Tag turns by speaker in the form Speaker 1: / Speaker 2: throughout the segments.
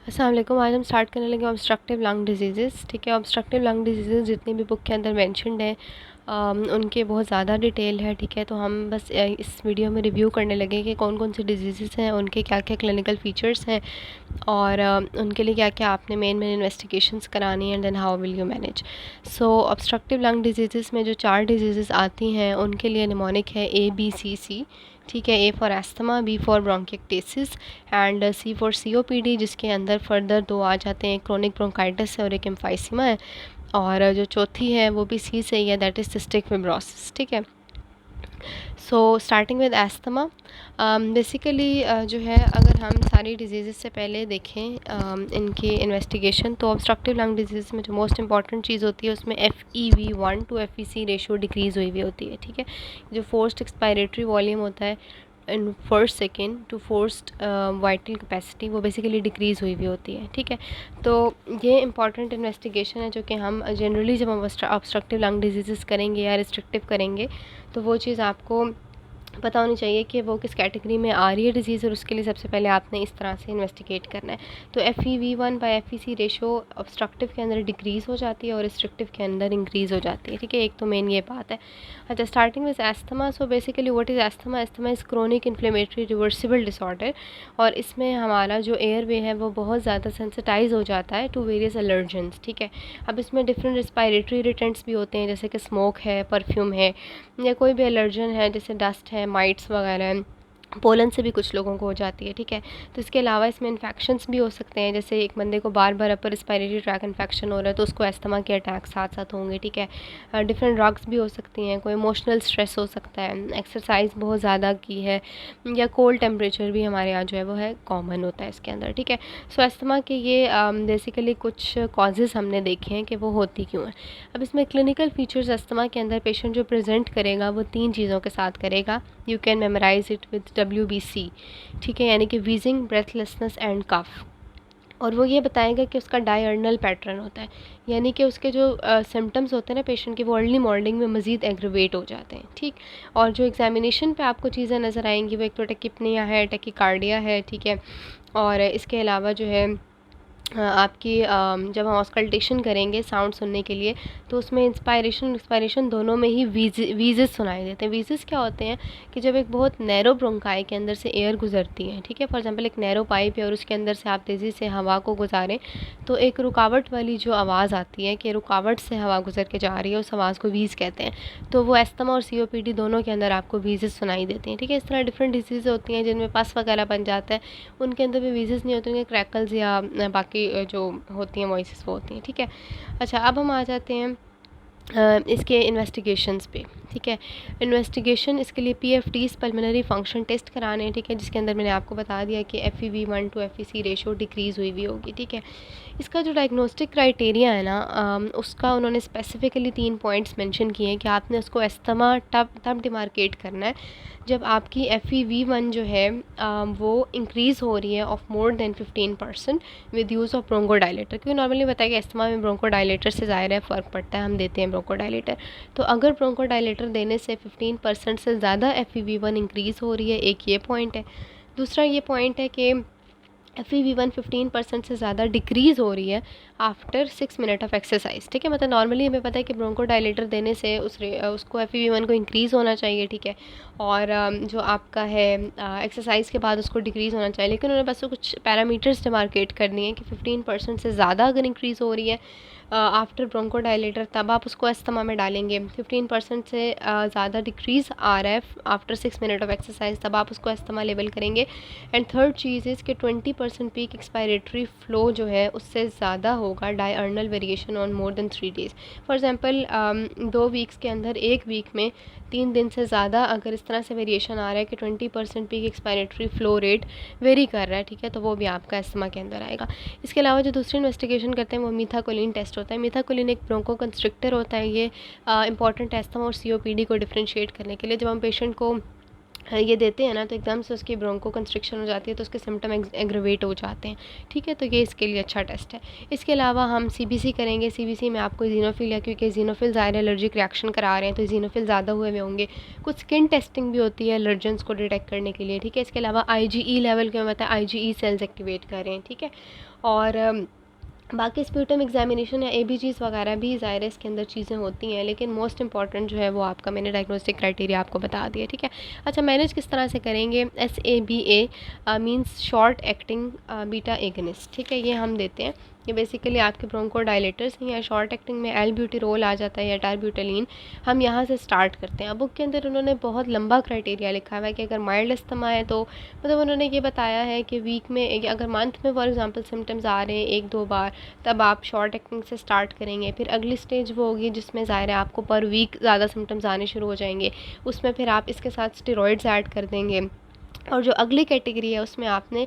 Speaker 1: अस्सलाम वालेकुम। आज हम स्टार्ट करने लगे ऑब्स्ट्रक्टिव लंग डिजीज़ेज़। ठीक है, ऑब्स्ट्रक्टिव लंग डिजीज़ेज़ जितनी भी बुक के अंदर मेंशन्ड हैं उनके बहुत ज़्यादा डिटेल है। ठीक है, तो हम बस इस वीडियो में रिव्यू करने लगे कि कौन कौन से डिजीज़ेज़ हैं, उनके क्या क्या क्लिनिकल फ़ीचर्स हैं और उनके लिए क्या क्या आपने मेन इन्वेस्टिगेशंस करानी है and then how will you manage. So obstructive lung diseases में जो 4 डिजीज़ेज़ आती हैं उनके लिए निमोनिक है ABCC। ठीक है, A for asthma, B for bronchiectasis and C for COPD, जिसके अंदर फर्दर 2 आ जाते हैं, क्रोनिक ब्रोंकाइटिस है और एक एम्फाइसीमा है। और जो चौथी है वो भी C से ही है, दैट इज़ सिस्टिक फिब्रोसिस। ठीक है, so starting with asthma. Basically जो है, अगर हम सारी डिजीज़ से पहले देखें इनकी इन्वेस्टिगेशन, तो ऑब्स्ट्रक्टिव लंग डिजीज़ में जो मोस्ट इंपॉर्टेंट चीज़ होती है उसमें FEV1 to FVC ratio decrease हुई होती है। ठीक है, जो फोर्स्ड एक्सपायरेटरी वॉल्यूम होता है in first second to forced vital capacity, वो बेसिकली डिक्रीज़ हुई होती है। ठीक है, तो ये इंपॉर्टेंट इन्वेस्टिगेशन है जो कि हम जनरली जब हम ऑब्स्ट्रक्टिव लंग डिजीज़ करेंगे या रिस्ट्रिक्टिव करेंगे तो वो चीज़ आपको पता होनी चाहिए कि वो किस कैटेगरी में आ रही है डिजीज़, और उसके लिए सबसे पहले आपने इस तरह से इन्वेस्टिगेट करना है। तो FEV1 bye FVC ratio obstructive के अंदर डिक्रीज़ हो जाती है और रिस्ट्रिक्टिव के अंदर इंक्रीज़ हो जाती है। ठीक है, एक तो मेन ये बात है। अच्छा, starting with asthma. So basically what is asthma? Asthma is chronic inflammatory reversible disorder, और इसमें हमारा जो एयर वे है वो बहुत ज़्यादा सेंसिटाइज हो जाता है टू वेरियस एलर्जेंस। ठीक है, अब इसमें डिफरेंट रिस्पायरेटरी इरिटेंट्स भी होते हैं, जैसे कि स्मोक है, परफ्यूम है, या कोई भी एलर्जन है जैसे डस्ट है, माइट्स वगैरह हैं, पोलन से भी कुछ लोगों को हो जाती है। ठीक है, तो इसके अलावा इसमें इन्फेक्शंस भी हो सकते हैं, जैसे एक बंदे को बार बार अपर रिस्पायरेटरी ट्रैक इन्फेक्शन हो रहा है तो उसको एस्थमा के अटैक साथ साथ होंगे। ठीक है, डिफरेंट ड्रग्स भी हो सकती हैं, कोई इमोशनल स्ट्रेस हो सकता है, एक्सरसाइज बहुत ज़्यादा की है, या कोल्ड टेम्परेचर भी हमारे यहाँ जो है वो है कॉमन होता है इसके अंदर। ठीक है, सो एस्थमा के ये बेसिकली कुछ कॉजेज़ हमने देखे हैं कि वो होती क्यों है। अब इसमें क्लिनिकल फीचर्स अस्थमा के अंदर पेशेंट जो प्रेजेंट करेगा वो 3 चीज़ों के साथ करेगा। You can memorise it with WBC। ठीक है, यानी कि वीजिंग, ब्रेथलेसनेस एंड कफ। और वो ये बताएगा कि उसका डायर्नल पैटर्न होता है, यानी कि उसके जो सिम्टम्स होते हैं ना पेशेंट के, वो अर्ली मॉर्निंग में मज़ीद एग्रवेट हो जाते हैं। ठीक, और जो एग्जामिनेशन पे आपको चीज़ें नज़र आएंगी वो एक तो टेकिपनिया है, टेकिकार्डिया है। ठीक है, और इसके अलावा जो है आपकी जब हम ऑस्कल्टेशन करेंगे साउंड सुनने के लिए तो उसमें इंस्पायरेशन एक्सपायरेशन दोनों में ही वीजेस सुनाई देते हैं। वीजेस क्या होते हैं कि जब एक बहुत नैरो ब्रोंकाई के अंदर से एयर गुजरती है। ठीक है, फॉर एग्जांपल एक नैरो पाइप है और उसके अंदर से आप तेज़ी से हवा को गुजारें तो एक रुकावट वाली जो आवाज़ आती है कि रुकावट से हवा गुजर के जा रही है, उस आवाज़ को वीज़ कहते हैं। तो वो एस्थमा और COPD दोनों के अंदर आपको वीजेस सुनाई देती हैं। ठीक है, इस तरह डिफरेंट डिजीज़ होती हैं जिनमें पस वगैरह बन जाता है, उनके अंदर भी वीजेस नहीं होते, उनके क्रैकल्स या बाकी जो होती हैं वॉइसेस वो होती हैं। ठीक है, अच्छा अब हम आ जाते हैं इसके इन्वेस्टिगेशंस पे। ठीक है, इन्वेस्टिगेशन इसके लिए PFTs पल्मोनरी फंक्शन टेस्ट कराने हैं। ठीक है, जिसके अंदर मैंने आपको बता दिया कि FEV1 to FVC ratio decrease हुई होगी। ठीक है, इसका जो डायग्नोस्टिक क्राइटेरिया है ना उसका उन्होंने स्पेसिफिकली 3 पॉइंट्स मेंशन किए हैं कि आपने उसको एस्थमा तब डिमार्केट करना है जब आपकी FEV1 जो है वो इंक्रीज़ हो रही है of more than 15% with use of bronchodilator. क्योंकि नॉर्मली बताया कि एस्थमा में ब्रोंकोडायलेटर से ज़ाहिर है फ़र्क पड़ता है, हम देते हैं ब्रोंकोडायलेटर। तो अगर ब्रोंकोडायलेटर देने से 15% से ज़्यादा FEV1 इंक्रीज़ हो रही है, एक ये पॉइंट है। दूसरा ये पॉइंट है कि FEV1 15% से ज़्यादा डिक्रीज़ हो रही है आफ्टर 6 मिनट ऑफ एक्सरसाइज। ठीक है, मतलब नॉर्मली हमें पता है कि ब्रोंकोडायलेटर देने से उसको FEV1 को इंक्रीज़ होना चाहिए। ठीक है, और जो आपका है एक्सरसाइज के बाद उसको डिक्रीज़ होना चाहिए, लेकिन उन्होंने बस कुछ पैरामीटर्स डिमार्केट करनी है कि 15% से ज़्यादा अगर इंक्रीज़ हो रही है आफ्टर ब्रोंकोडायलेटर तब आप उसको अस्थमा में डालेंगे। 15% से ज़्यादा डिक्रीज़ आ रहा है आफ्टर 6 मिनट ऑफ एक्सरसाइज तब आप उसको अस्थमा लेवल करेंगे। एंड थर्ड चीज़ इज़ कि 20% पीक एक्सपायरेटरी फ्लो जो है उससे ज़्यादा होगा diurnal variation on more than 3 days. For example 2 weeks के अंदर एक वीक में 3 दिन से ज़्यादा अगर इस तरह से वेरिएशन आ रहा है कि 20% peak expiratory flow rate very कर रहा है, ठीक है, तो वो भी आपका अस्थमा के अंदर आएगा। इसके अलावा जो दूसरी इन्वेस्टिगेशन करते हैं वो मीथाकोलिन टेस्ट होता है। मीथाकोलिन एक ब्रोंको कंस्ट्रिक्टर होता है। ये इंपॉर्टेंट है अस्थमा और COPD को डिफ्रेंशिएट करने के लिए। जब हम पेशेंट को ये देते हैं ना, तो एकदम से उसकी ब्रोंको कंस्ट्रिक्शन हो जाती है, तो उसके सिम्टम एग्रवेट हो जाते हैं। ठीक है, तो ये इसके लिए अच्छा टेस्ट है। इसके अलावा हम सीबीसी करेंगे। सीबीसी में आपको इज़िनोफिल है, क्योंकि इज़िनोफिल ज़ाहिर एलर्जिक रिएक्शन करा रहे हैं, तो इज़िनोफिल ज़्यादा हुए होंगे। कुछ स्किन टेस्टिंग भी होती है एलर्जेंस को डिटेक्ट करने के लिए। ठीक है, इसके अलावा IgE लेवल क्या होता है, IgE सेल्स एक्टिवेट कर रहे हैं। ठीक है, और बाकी स्प्यूटम एग्जामिनेशन या ABGs वगैरह भी ज़ाहिर है इसके अंदर चीज़ें होती हैं, लेकिन मोस्ट इंपॉर्टेंट जो है वो आपका मैंने डायग्नोस्टिक क्राइटेरिया आपको बता दिया। ठीक है, अच्छा मैनेज किस तरह से करेंगे, SABA means short acting beta agonist. ठीक है, ये हम देते हैं। ये बेसिकली आपके ब्रोंकोडायलेटर्स हैं, या शॉर्ट एक्टिंग में एल्ब्यूटेरोल आ जाता है या टारब्यूटेलिन। हम यहाँ से स्टार्ट करते हैं। अब बुक के अंदर उन्होंने बहुत लंबा क्राइटेरिया लिखा हुआ है कि अगर माइल्ड अस्थमा है तो मतलब उन्होंने ये बताया है कि वीक में, अगर मंथ में फॉर एग्जांपल सिम्टम्स आ रहे हैं 1-2 बार, तब आप शॉर्ट एक्टिंग से स्टार्ट करेंगे। फिर अगली स्टेज वो होगी जिसमें ज़ाहिर है आपको पर वीक ज़्यादा सिम्टम्स आने शुरू हो जाएंगे, उसमें फिर आप इसके साथ स्टेरॉइड्स ऐड कर देंगे। और जो अगली कैटेगरी है उसमें आपने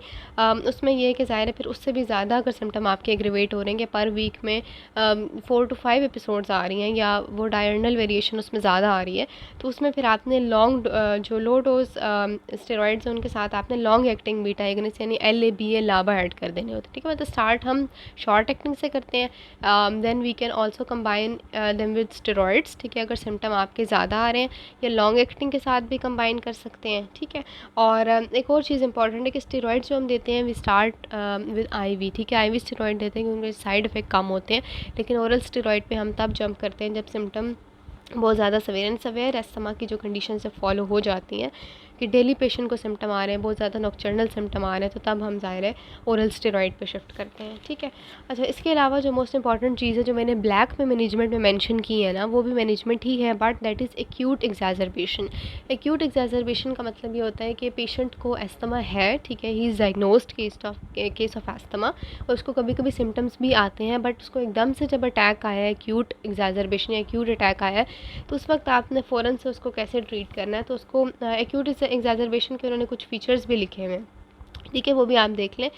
Speaker 1: उसमें ये है कि ज़ाहिर है फिर उससे भी ज़्यादा अगर सिम्टम आपके एग्रीवेट हो रहे हैं कि पर वीक में 4 to 5 एपिसोड्स आ रही हैं, या वो डायरनल वेरिएशन उसमें ज़्यादा आ रही है, तो उसमें फिर आपने लॉन्ग जो लो डोज स्टेरॉइड्स हैं उनके साथ आपने लॉन्ग एक्टिंग बीटा एगनिस्ट यानी LABA लाबा ऐड कर देने होते हैं। ठीक है, मतलब स्टार्ट हम शॉर्ट एक्टिंग से करते हैं, then we can also combine them with steroids. ठीक है, अगर सिम्टम आपके ज़्यादा आ रहे हैं, या लॉन्ग एक्टिंग के साथ भी कंबाइन कर सकते हैं। ठीक है, और एक और चीज़ इंपॉर्टेंट है कि स्टेरॉइड्स जो हम देते हैं वी स्टार्ट विद IV। ठीक है, IV स्टेरॉइड देते हैं क्योंकि साइड इफ़ेक्ट कम होते हैं, लेकिन ओरल स्टेरॉइड पे हम तब जंप करते हैं जब सिम्टम बहुत ज़्यादा सवेयर अस्थमा की जो कंडीशन से फॉलो हो जाती हैं, कि डेली पेशेंट को सिम्टम आ रहे हैं, बहुत ज़्यादा नॉक्टर्नल सिम्टम आ रहे हैं, तो तब हम ज़ाहिर है ओरल स्टेरॉइड पे शिफ्ट करते हैं। ठीक है, अच्छा इसके अलावा जो मोस्ट इंपॉर्टेंट चीज़ है जो मैंने ब्लैक में मैनेजमेंट में मेंशन की है ना, वो भी मैनेजमेंट ही है, but that is acute exacerbation. Acute exacerbation का मतलब ये होता है कि पेशेंट को अस्थमा है, ठीक है, he is diagnosed case of asthma, और उसको कभी कभी सिम्टम्स भी आते हैं, बट उसको एकदम से जब अटैक आया है, एक्यूट एग्जैजरबेशन या एक्यूट अटैक आया है, तो उस वक्त आपने फ़ौरन से उसको कैसे ट्रीट करना है। तो उसको एक्यूट एग्जैजरबेशन के उन्होंने कुछ फ़ीचर्स भी लिखे हुए हैं। ठीक है, वो भी आप देख लें।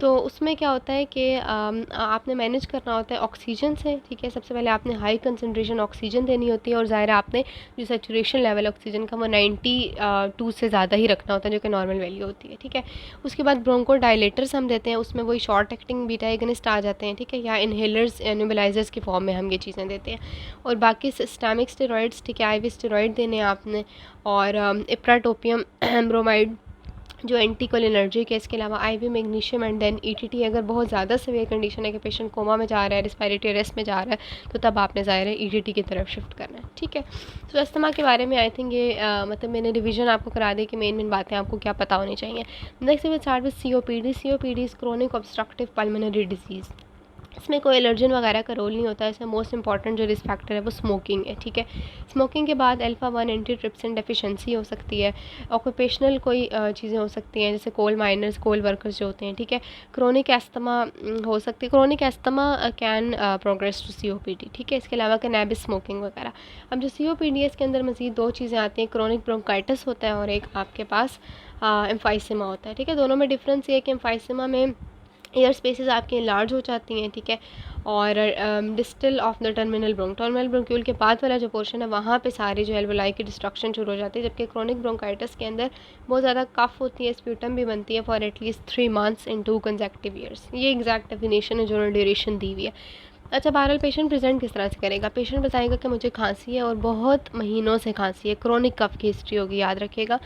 Speaker 1: तो उसमें क्या होता है कि आपने मैनेज करना होता है ऑक्सीजन से। ठीक है, सबसे पहले आपने हाई कंसंट्रेशन ऑक्सीजन देनी होती है, और ज़ाहिर आपने जो सैचुरेशन लेवल ऑक्सीजन का वो 92 से ज़्यादा ही रखना होता है, जो कि नॉर्मल वैल्यू होती है। ठीक है, उसके बाद ब्रोंकोडायलेटर्स हम देते हैं, उसमें वही शॉर्ट एक्टिंग बीटा एगनिस्ट आ जाते हैं। ठीक है, या इनहेलर्स न्यूबलाइजर्स की फॉर्म में हम ये चीज़ें देते हैं, और बाकी सिस्टमिक स्टेरॉइड्स, ठीक है, IV स्टेरॉइड देने हैं आपने, और इप्राटोपियम ब्रोमाइड जो एंटीकोलिनर्जिक है। इसके अलावा IV magnesium and then ETT। अगर बहुत ज़्यादा सीवियर कंडीशन है कि पेशेंट कोमा में जा रहा है, रिस्पायरेटरी अरेस्ट में जा रहा है, तो तब आपने ज़ाहिर है ETT की तरफ शिफ्ट करना है। ठीक है, तो अस्थमा के बारे में आई थिंक ये मतलब मैंने रिवीजन आपको करा दी कि मेन बातें आपको क्या पता होनी चाहिए। Next we start with COPD। COPD is chronic obstructive pulmonary disease. इसमें कोई एलर्जन वगैरह का रोल नहीं होता है। इसमें मोस्ट इंपॉर्टेंट जो रिस्क फैक्टर है वो स्मोकिंग है। ठीक है, स्मोकिंग के बाद अल्फा-1 एंटीट्रिप्सिन डेफिशिएंसी हो सकती है, ऑक्यूपेशनल कोई चीज़ें हो सकती हैं, जैसे कोल माइनर्स, कोल वर्कर्स जो होते हैं। ठीक है, क्रोनिक एस्थमा हो सकती है, chronic asthma can progress to COPD। ठीक है, इसके अलावा कैनेबिस स्मोकिंग वगैरह। अब जो COPD है इसके अंदर मज़ीद 2 चीज़ें आती हैं, क्रोनिक ब्रोंकाइटिस होता है और एक आपके पास एम्फाइसेमा होता है। ठीक है, दोनों में डिफरेंस ये है कि एम्फाइसेमा में एयर स्पेसेस आपके लार्ज हो जाती हैं। ठीक है, और distal of the terminal bronchiole के बाद वाला जो पोर्शन है वहाँ पे सारी जो एल्वोलाई की डिस्ट्रक्शन शुरू हो जाती है, जबकि क्रोनिक ब्रोंकाइटिस के अंदर बहुत ज़्यादा कफ होती है, स्प्यूटम भी बनती है for at least 3 months in 2 consecutive years। ये एग्जैक्ट डेफिनेशन है जो ड्यूरेशन दी हुई है। अच्छा, बहरहाल पेशेंट प्रेजेंट किस तरह से करेगा, पेशेंट बताएगा कि मुझे खांसी है और बहुत महीनों से खांसी है, क्रोनिक कफ की हिस्ट्री होगी, याद रखिएगा।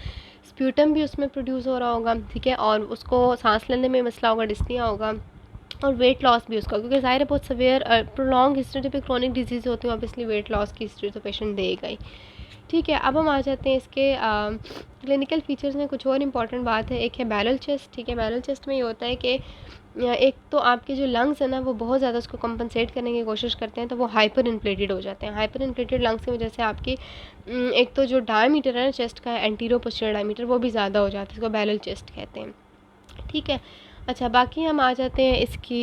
Speaker 1: स्प्यूटम भी उसमें प्रोड्यूस हो रहा होगा। ठीक है, और उसको सांस लेने में मसला होगा, डिस्निया होगा, और वेट लॉस भी उसका, क्योंकि ज़ाहिर है बहुत सवेयर प्रोलॉन्ग हिस्ट्री जब क्रोनिक डिजीज़ होती है, ऑब्वियसली वेट लॉस की हिस्ट्री तो पेशेंट देगा ही। ठीक है, अब हम आ जाते हैं इसके क्लिनिकल फीचर्स में। कुछ और इंपॉर्टेंट बात है, एक है बैरल चेस्ट। ठीक है, बैरल चेस्ट में ये होता है कि एक तो आपके जो लंग्स है ना वो बहुत ज़्यादा उसको कंपनसेट करने की कोशिश करते हैं, तो वो हाइपर इन्फ्लेटेड हो जाते हैं। हाइपर इन्फ्लेटेड लंग्स की वजह से आपकी एक तो जो डायमीटर है ना चेस्ट का, एंटीरो पोस्टीरियर डायमीटर, वो भी ज़्यादा हो जाता है, इसको बैरल चेस्ट कहते हैं। ठीक है, अच्छा बाकी हम आ जाते हैं इसकी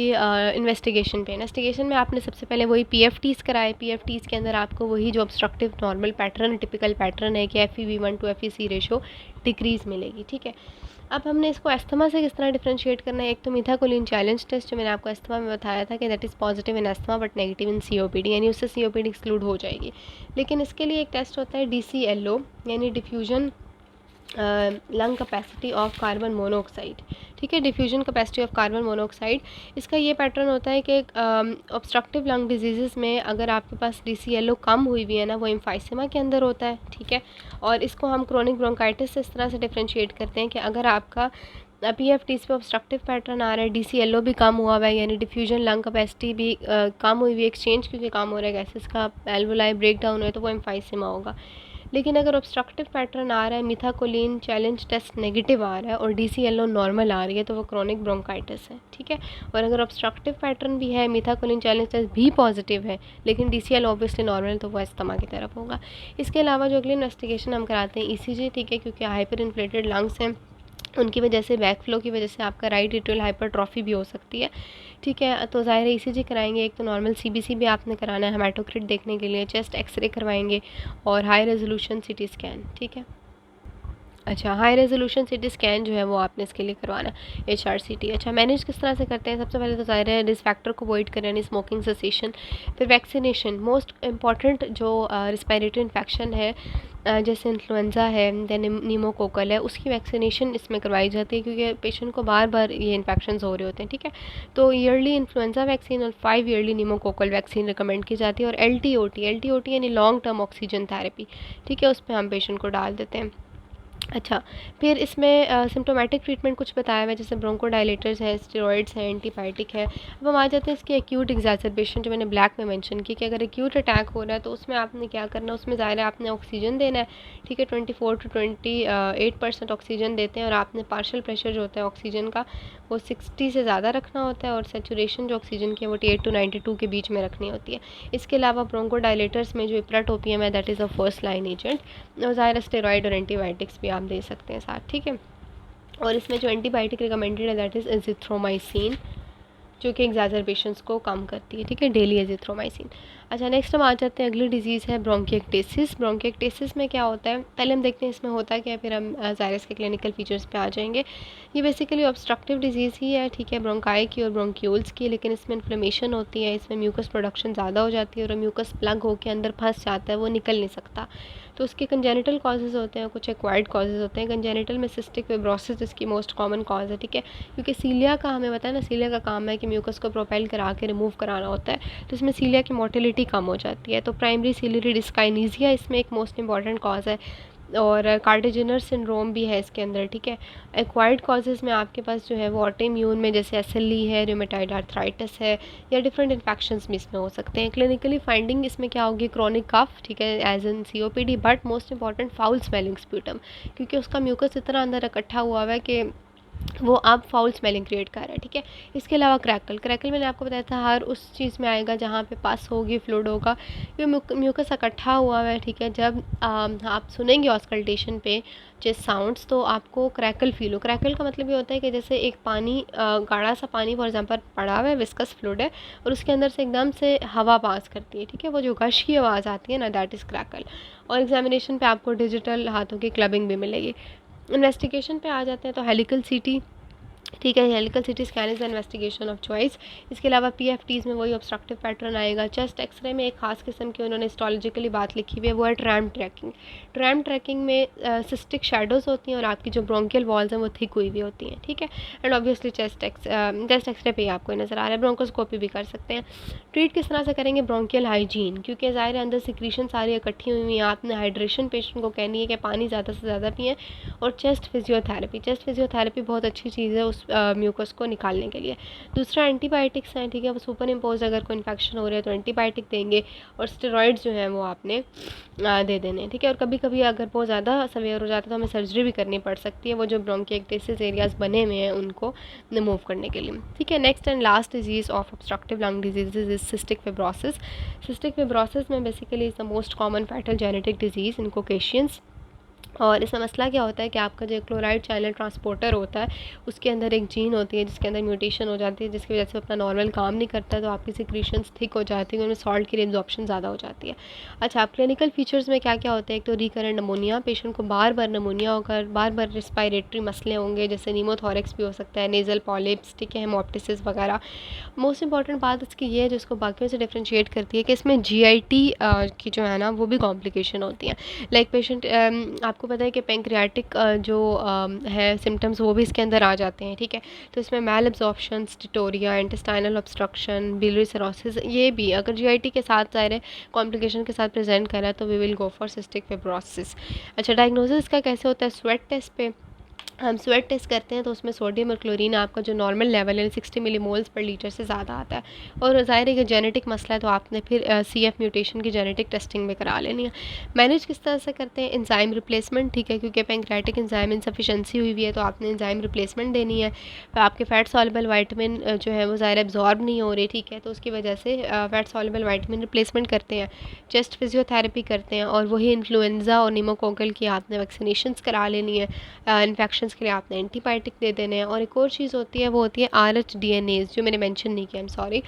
Speaker 1: इन्वेस्टिगेशन पे। इन्वेस्टिगेशन में आपने सबसे पहले वही PFTs कराए। PFTs के अंदर आपको वही जो obstructive normal pattern, typical pattern है कि FeV1 to FeC ratio decrease मिलेगी। ठीक है, अब हमने इसको अस्थमा से किस तरह डिफरेंशिएट करना है। एक तो मीथाकोलिन चैलेंज टेस्ट जो मैंने आपको अस्थमा में बताया था कि that is positive in asthma but negative in COPD, यानी उससे COPD एक्सक्लूड हो जाएगी। लेकिन इसके लिए एक टेस्ट होता है DCLO, यानी diffusion lung capacity of carbon monoxide, ठीक है, diffusion capacity of carbon monoxide. इसका ये पैटर्न होता है कि ऑब्स्ट्रक्टिव लंग डिजीज़ में अगर आपके पास DCLO कम हुई हुई है ना, वो एम्फाइसेमा के अंदर होता है, ठीक है। और इसको हम क्रोनिक ब्रोंकाइटिस से इस तरह से डिफ्रेंशिएट करते हैं कि अगर आपका PFTs पे ऑब्स्ट्रक्टिव पैटर्न आ रहा है, DCLO भी कम हुआ हुआ है, यानी डिफ्यूजन लंग कैपेसिटी भी कम हुई हुई है, एक्सचेंज क्योंकि कम हो रहा है गैसेस का, एल्वोलाई ब्रेक डाउन है, तो वो एम्फाइसेमा होगा। लेकिन अगर ऑब्स्ट्रक्टिव पैटर्न आ रहा है, मिथाकोलिन चैलेंज टेस्ट नेगेटिव आ रहा है और DCLO नॉर्मल आ रही है, तो वो क्रोनिक ब्रोंकाइटिस है, ठीक है। और अगर ऑब्स्ट्रक्टिव पैटर्न भी है, मिथाकोलिन चैलेंज टेस्ट भी पॉजिटिव है, लेकिन DCLO ऑब्वियसली नॉर्मल है, तो वो अस्थमा की तरफ होगा। इसके अलावा जो अगली इन्वेस्टिगेशन हम कराते हैं ECG, ठीक है, क्योंकि हाइपर इन्फ्लेटेड लंग्स हैं, उनकी वजह से बैक फ्लो की वजह से आपका राइट एट्रियल हाइपरट्रॉफी भी हो सकती है, ठीक है। तो ज़ाहिर है ECG कराएंगे, एक तो नॉर्मल CBC भी आपने कराना है हेमाटोक्रिट देखने के लिए, चेस्ट एक्सरे करवाएंगे और हाई रेजोल्यूशन CT स्कैन, ठीक है। अच्छा, हाई रेजोल्यूशन CT स्कैन जो है वो आपने इसके लिए करवाना है, HRCT। अच्छा, मैनेज किस तरह से करते हैं? सबसे पहले तो ज़ाहिर है रिस्क फैक्टर को अवॉइड करें, यानी स्मोकिंग सेसेशन। फिर वैक्सीनेशन, मोस्ट इंपॉर्टेंट जो रिस्पायरेटरी इन्फेक्शन है जैसे इन्फ्लुएंज़ा है, दैन नीमोकोकल है, उसकी वैक्सीनेशन इसमें करवाई जाती है, क्योंकि पेशेंट को बार बार ये इन्फेक्शन हो रहे होते हैं, ठीक है। तो ईयरली इन्फ्लुएंज़ा वैक्सीन और 5 ईयरली नीमोकोकल वैक्सीन रिकमेंड की जाती है। और LTOT यानी लॉन्ग टर्म ऑक्सीजन थेरेपी, ठीक है, उस पर हम पेशेंट को डाल देते हैं। अच्छा, फिर इसमें सिम्टोमेटिक ट्रीटमेंट कुछ बताया हुआ है, जैसे ब्रोंकोडायलेटर्स हैं, स्टेरॉइड्स हैं, एंटीबायोटिक है। अब हम आ जाते हैं इसकी एक्यूट एग्जैसरबेशन, जो मैंने ब्लैक में मेंशन की, कि अगर एक्यूट अटैक हो रहा है तो उसमें आपने क्या करना है, उसमें ज़ाहिर है आपने ऑक्सीजन देना है, ठीक है। 24 to 28% ऑक्सीजन देते हैं और आपने पार्शियल प्रेशर जो होता है ऑक्सीजन का वो 60 से ज़्यादा रखना होता है और सेचुरेशन जो ऑक्सीजन की है वो 88 to 92 के बीच में रखनी होती है। इसके अलावा ब्रोंकोडायलेटर्स में जो इप्राटोपियम है, that is a first line agent, और ज़ाहिर स्टेरॉइड और एंटीबायोटिक्स भी आप दे सकते हैं साथ, ठीक है। और इसमें जो एंटीबायोटिक रिकमेंडेड है दैट इज़ एजिथ्रोमाइसिन, जो कि एग्जैजरबेशंस को कम करती है, ठीक है, डेली एजिथ्रोमाइसिन। अच्छा, नेक्स्ट हम आ जाते हैं, अगली डिजीज़ है ब्रोंकिएक्टेसिस। ब्रोंकिएक्टेसिस में क्या होता है, पहले हम देखते हैं इसमें होता क्या है, फिर हम ज़ायरस के क्लिनिकल फीचर्स पे आ जाएंगे। ये बेसिकली ऑब्स्ट्रक्टिव डिजीज़ ही है, ठीक है, ब्रोंकाई की और ब्रोंक्यूल्स की, लेकिन इसमें इन्फ्लेमेशन होती है, इसमें म्यूकस प्रोडक्शन ज़्यादा हो जाती है और म्यूकस प्लग होकर अंदर फंस जाता है, वो निकल नहीं सकता। तो उसके कंजेनिटल कॉजेज़ होते हैं, कुछ एक्वायर्ड कॉजेज़ होते हैं। कंजेनिटल में सिस्टिक फिब्रोसिस इसकी मोस्ट कॉमन कॉज है, ठीक है, क्योंकि सीलिया का हमें पता है ना, सीलिया का काम है कि म्यूकस को प्रोपेल करा के रिमूव कराना होता है, तो इसमें सीलिया की मोटिलिटी कम हो जाती है। तो प्राइमरी सीलियरी डिस्काइनीजिया इसमें एक मोस्ट इंपॉर्टेंट कॉज है, और कार्डिजिनर सिंड्रोम भी है इसके अंदर, ठीक है। एक्वायर्ड कॉजेज़ में आपके पास जो है वो ऑटोइम्यून में जैसे SLE है, रूमेटाइड आर्थराइटिस है, या डिफरेंट इन्फेक्शंस भी इसमें हो सकते हैं। क्लिनिकली फाइंडिंग इसमें क्या होगी, क्रॉनिक कफ, ठीक है, as in COPD, but most important foul smelling sputum, क्योंकि उसका म्यूकस इतना अंदर इकट्ठा हुआ हुआ है कि वो आप फाउल स्मेलिंग क्रिएट कर रहा है, ठीक है। इसके अलावा क्रैकल मैंने आपको बताया था हर उस चीज़ में आएगा जहाँ पे पास होगी, फ्लूइड होगा, ये म्यूकस इकट्ठा हुआ है, ठीक है। जब आप सुनेंगे ऑस्कल्टेशन पे चेस्ट साउंड्स, तो आपको क्रैकल फील हो। क्रैकल का मतलब ये होता है कि जैसे एक पानी गाढ़ा सा पानी फॉर एग्जांपल पड़ा हुआ है, विस्कस फ्लूइड है, और उसके अंदर से एकदम से हवा पास करती है, ठीक है, वो जो गश की आवाज़ आती है ना, दैट इज़ क्रैकल। और एग्जामिनेशन पे आपको डिजिटल हाथों की क्लबिंग भी मिलेगी। इन्वेस्टिगेशन पे आ जाते हैं, तो हेलिकल CT, ठीक है, helical CT scan is the investigation of choice. इसके अलावा PFTs में वही ऑब्स्ट्रक्टिव पैटर्न आएगा। चेस्ट एक्सरे में एक खास किस्म की उन्होंने हिस्टोलॉजिकली बात लिखी हुई है, वो है ट्रैम ट्रैकिंग। ट्रैम ट्रैकिंग में सिस्टिक शेडोज़ होती हैं और आपकी जो ब्रोंकियल वॉल्स हैं वो थिक हुई हुई होती हैं, ठीक है। एंड ऑब्वियसली चेस्ट एक्सरे पे ही आपको नज़र आ रहा है, ब्रोंकोस्कोपी भी कर सकते हैं। ट्रीट किस तरह से करेंगे, ब्रोंकियल हाइजीन, क्योंकि ज़ाहिर है अंदर सिक्रीशन सारी इकट्ठी हुई हुई हैं, आपने हाइड्रेशन पेशेंट को कहनी है कि पानी ज़्यादा से ज़्यादा पिएँ। और चेस्ट फिजियोथेरेपी बहुत अच्छी चीज़ है उस म्यूकस को निकालने के लिए। दूसरा एंटीबायोटिक्स हैं, ठीक है, वो सुपर इम्पोज अगर कोई इन्फेक्शन हो रहा है तो एंटीबायोटिक देंगे, और स्टेरॉइड्स जो हैं वो आपने दे देने, ठीक है। और कभी कभी अगर बहुत ज़्यादा सवेयर हो जाता है तो हमें सर्जरी भी करनी पड़ सकती है, वो जो ब्रोंकिएक्टेसिस एरियाज़ बने हुए हैं उनको रिमूव करने के लिए, ठीक है। Next and last disease of obstructive lung disease is cystic fibrosis. Cystic fibrosis में basically is the most common fatal genetic disease in Caucasians. और इसमें मसला क्या होता है कि आपका जो क्लोराइड चैनल ट्रांसपोर्टर होता है उसके अंदर एक जीन होती है जिसके अंदर म्यूटेशन हो जाती है, जिसकी वजह से अपना नॉर्मल काम नहीं करता है, तो आपकी सिक्रीशंस थिक हो जाती है, उनमें सॉल्ट की एब्जॉर्प्शन ज़्यादा हो जाती है। अच्छा, आप क्लिनिकल फीचर्स में क्या क्या होते हैं, एक तो रिकरेंट नमोनिया, पेशेंट को बार बार नमोनिया होकर बार बार रिस्पायरेटरी मसले होंगे, जैसे नीमोथोरेक्स भी हो सकता है, नेजल पॉलिप्स, ठीक है, हेमोप्टिसिस वगैरह। मोस्ट इंपॉर्टेंट बात इसकी ये है जो इसको बाकियों से डिफ्रेंशिएट करती है कि इसमें GIT की जो है ना वो भी कॉम्प्लिकेशन होती हैं। लाइक पेशेंट आपको आपको पता है कि पैंक्रियाटिक जो है सिम्टम्स वो भी इसके अंदर आ जाते हैं, ठीक है। तो इसमें malabsorption, steatorrhoea, intestinal obstruction, biliary cirrhosis, ये भी अगर जीआईटी के साथ ज़ाहिर है कॉम्प्लिकेशन के साथ प्रेजेंट कर रहा है तो we will go for cystic fibrosis. अच्छा, डायग्नोसिस का कैसे होता है? स्वेट टेस्ट पे हम स्वेट टेस्ट करते हैं तो उसमें सोडियम और क्लोरीन आपका जो नॉर्मल लेवल है 60 मिलीमोल्स पर लीटर से ज़्यादा आता है। और ज़ाहिर है कि जेनेटिक मसला है तो आपने फिर CF म्यूटेशन की जेनेटिक टेस्टिंग में करा लेनी है। मैनेज किस तरह से करते हैं? एंजाइम रिप्लेसमेंट, ठीक है, क्योंकि पैंक्रियाटिक एंजाइम इनसफिशेंसी हुई हुई है तो आपने एंजाइम रिप्लेसमेंट देनी है। आपके फैट सॉल्युबल वाइटामिन जो है वो ज़ाहिर एब्जॉर्ब नहीं हो रही, ठीक है, तो उसकी वजह से फैट सॉल्युबल वाइटामिन रिप्लेसमेंट करते हैं। चेस्ट फिजियोथेरेपी करते हैं और वही इन्फ्लुएंजा और निमोकोकल की आपने वैक्सीनेशंस करा लेनी है। इन्फेक्शंस के लिए आपने एंटीबायोटिक दे देने हैं। और एक और चीज़ होती है, वो होती है RH-DNase, जो मैंने मेंशन नहीं किया, I am sorry.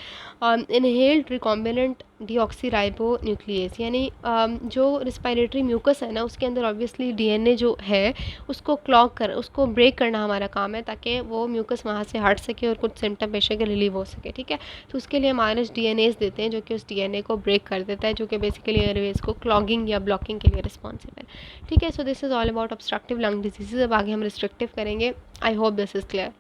Speaker 1: Inhaled recombinant deoxyribo nucleus, यानी जो रिस्पायरेटरी म्यूकस है ना उसके अंदर ऑब्वियसली DNA जो है उसको क्लॉग कर उसको ब्रेक करना हमारा काम है ताकि वो म्यूकस वहाँ से हट सके और कुछ सिम्टम पेशे के रिलीव हो सके, ठीक है। तो उसके लिए हम RH-DNase देते हैं जो कि उस DNA को ब्रेक कर देता है, जो कि बेसिकली एयरवेज को क्लॉगिंग या ब्लॉकिंग के लिए रिस्पॉन्सिबल, ठीक है। So this is all about obstructive lung disease. अब आगे हम रिस्ट्रिक्टिव करेंगे। I hope this is clear.